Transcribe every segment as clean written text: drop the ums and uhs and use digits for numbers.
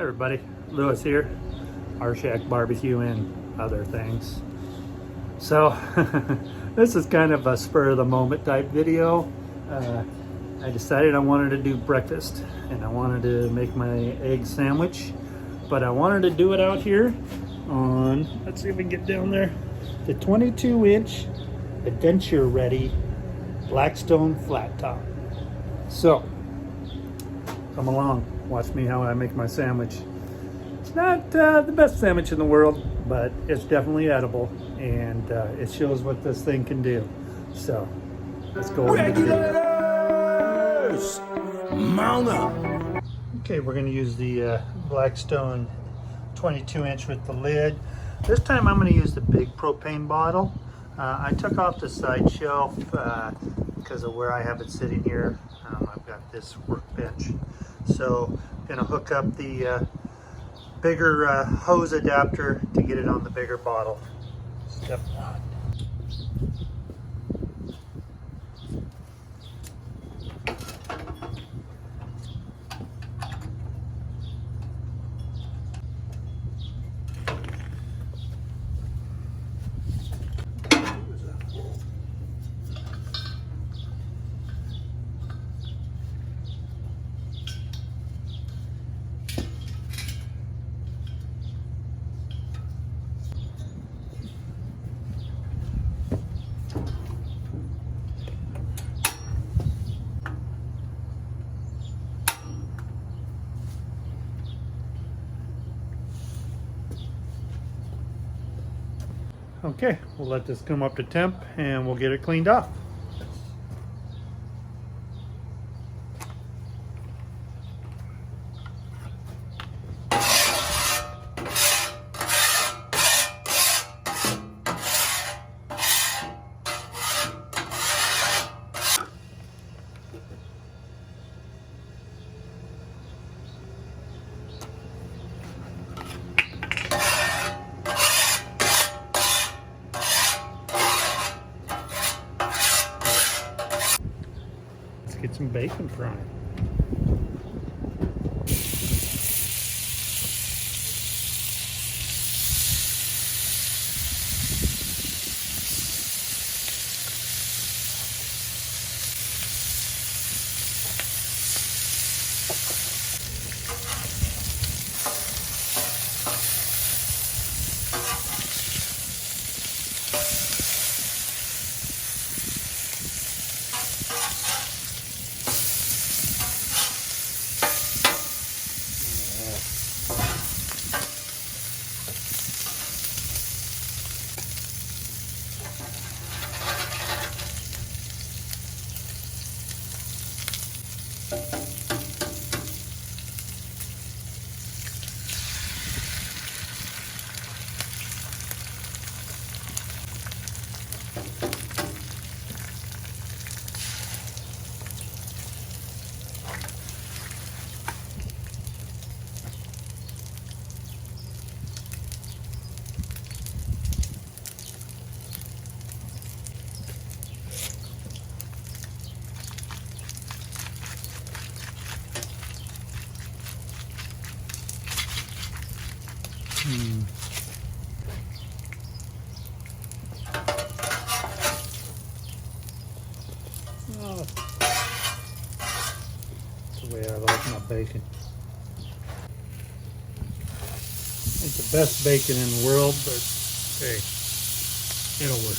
everybody, Lewis here, Rshackbbq and other things. So this is kind of a spur of the moment type video. I decided I wanted to do breakfast and I wanted to make my egg sandwich, but I wanted to do it out here on, let's see if we can get down there, the 22-inch adventure ready Blackstone flat top. So come along, watch me how I make my sandwich. It's not the best sandwich in the world, but it's definitely edible, and it shows what this thing can do. So let's go into the video. Mount up. Okay, we're going to use the Blackstone 22-inch with the lid. This time I'm going to use the big propane bottle. I took off the side shelf because of where I have it sitting here. I've got this workbench. So I'm going to hook up the bigger hose adapter to get it on the bigger bottle. Step one. Okay, we'll let this come up to temp and we'll get it cleaned off. Get some bacon frying. Oh, that's the way I like my bacon. Ain't the best bacon in the world, but hey, it'll work.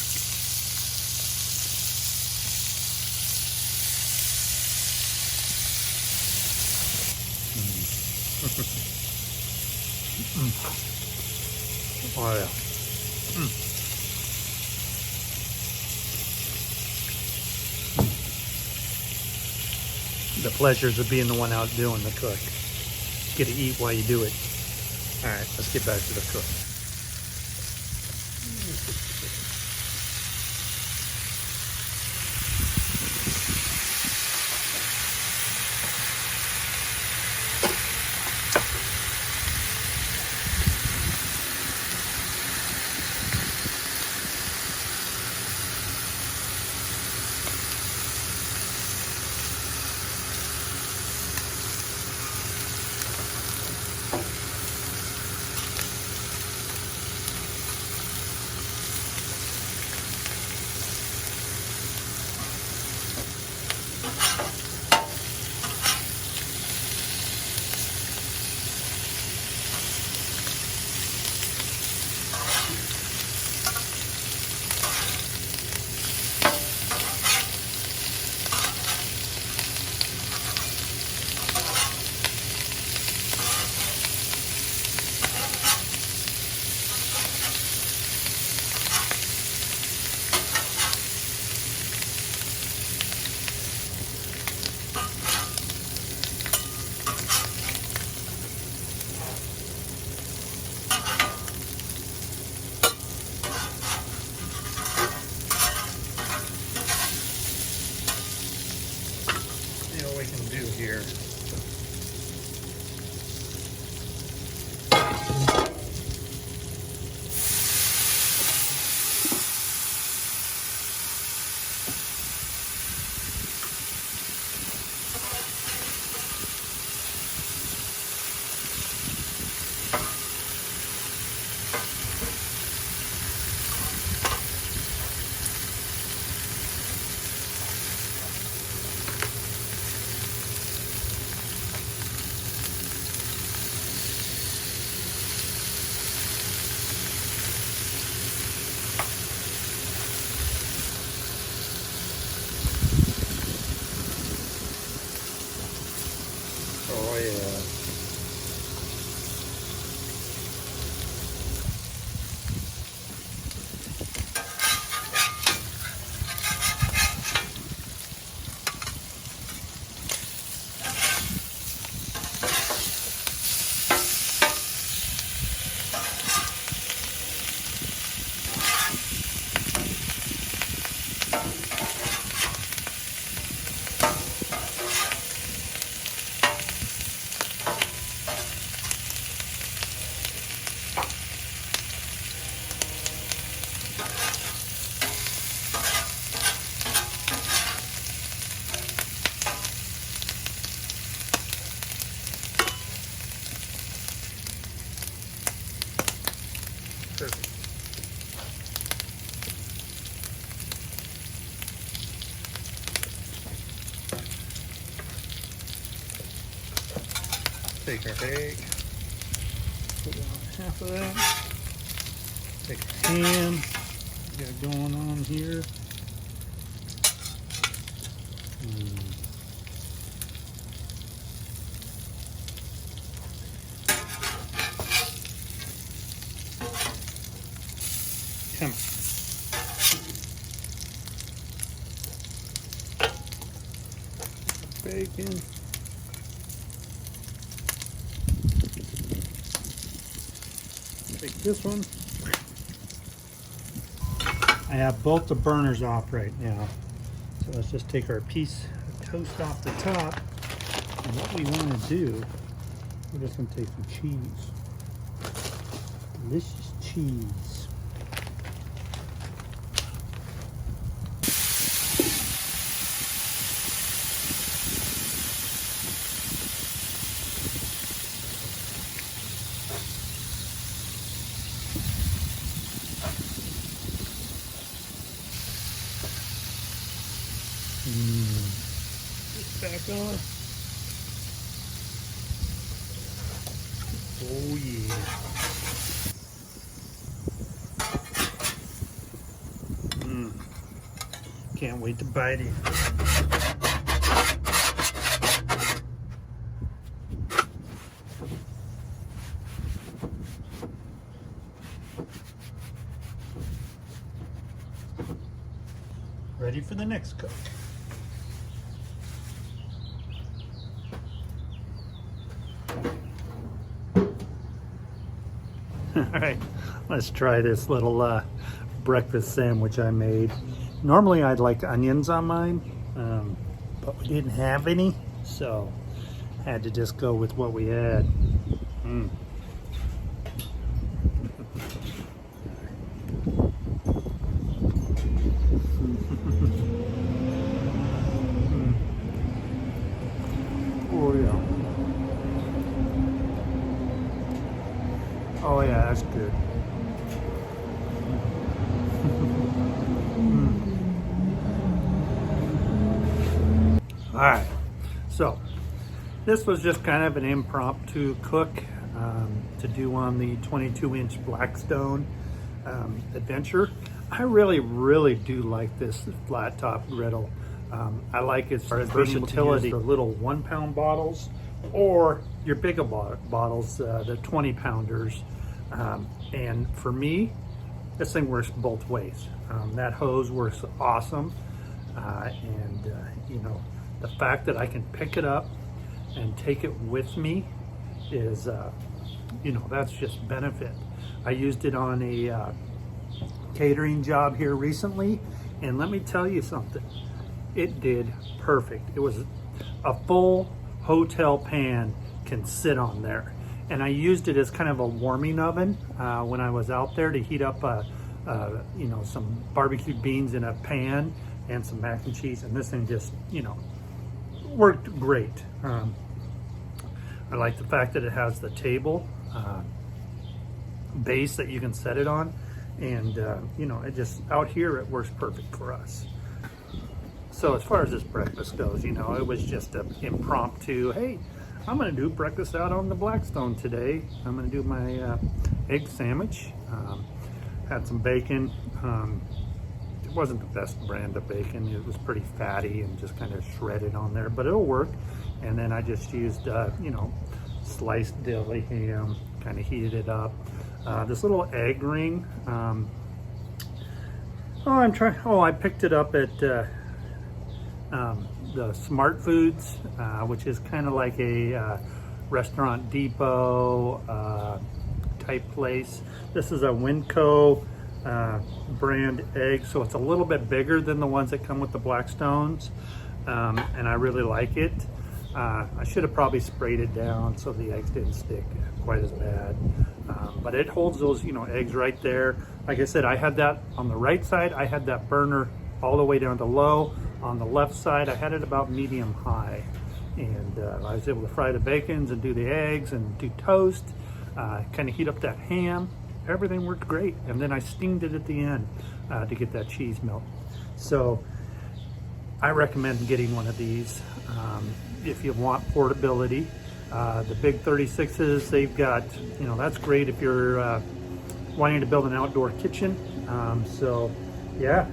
Oh yeah. The pleasures of being the one out doing the cook. Get to eat while you do it. All right, let's get back to the cook. here. Oh yeah. Perfect. Take our egg, put on half of that. Take our ham, we got going on here. Come on. Bacon. Take this one. I have both the burners off right now. So let's just take our piece of toast off the top. And what we want to do, we're just going to take some cheese. Delicious cheese. Back on. Oh yeah. Can't wait to bite it. Ready for the next cook. All right, let's try this little breakfast sandwich I made. Normally I'd like onions on mine, but we didn't have any, so had to just go with what we had. Oh yeah. Oh yeah, that's good. All right, so this was just kind of an impromptu cook to do on the 22-inch Blackstone adventure. I really do like this flat top griddle. I like its versatility. The little 1-pound bottles or your bigger bottles, the 20-pounders. And for me, this thing works both ways. That hose works awesome. You know, the fact that I can pick it up and take it with me is, you know, that's just benefit. I used it on a catering job here recently, and let me tell you something. It did perfect. It was a full hotel pan can sit on there. And I used it as kind of a warming oven when I was out there to heat up you know, some barbecued beans in a pan and some mac and cheese, and this thing just, you know, worked great. I like the fact that it has the table base that you can set it on, and you know, it just, out here it works perfect for us. So as far as this breakfast goes, you know, it was just an impromptu, hey, I'm gonna do breakfast out on the Blackstone today. I'm gonna do my egg sandwich. Had some bacon. It wasn't the best brand of bacon. It was pretty fatty and just kind of shredded on there, but it'll work. And then I just used, you know, sliced deli ham, kind of heated it up. This little egg ring. I picked it up at the Smart Foods, which is kind of like a restaurant depot type place. This is a Winco brand egg, so it's a little bit bigger than the ones that come with the Blackstones, and I really like it. I should have probably sprayed it down so the eggs didn't stick quite as bad, but it holds those, you know, eggs right there. Like I said, I had that on the right side. I had that burner all the way down to low. On the left side, I had it about medium high, and I was able to fry the bacons and do the eggs and do toast, kind of heat up that ham. Everything worked great, and then I steamed it at the end to get that cheese melt. So I recommend getting one of these if you want portability. The big 36s, they've got, you know, that's great if you're wanting to build an outdoor kitchen. So yeah,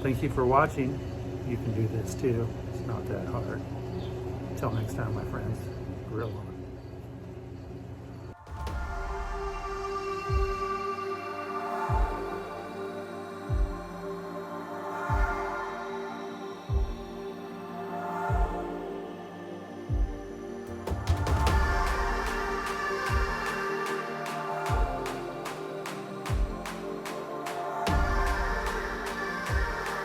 thank you for watching. You can do this too. It's not that hard. Until next time, my friends, grill on.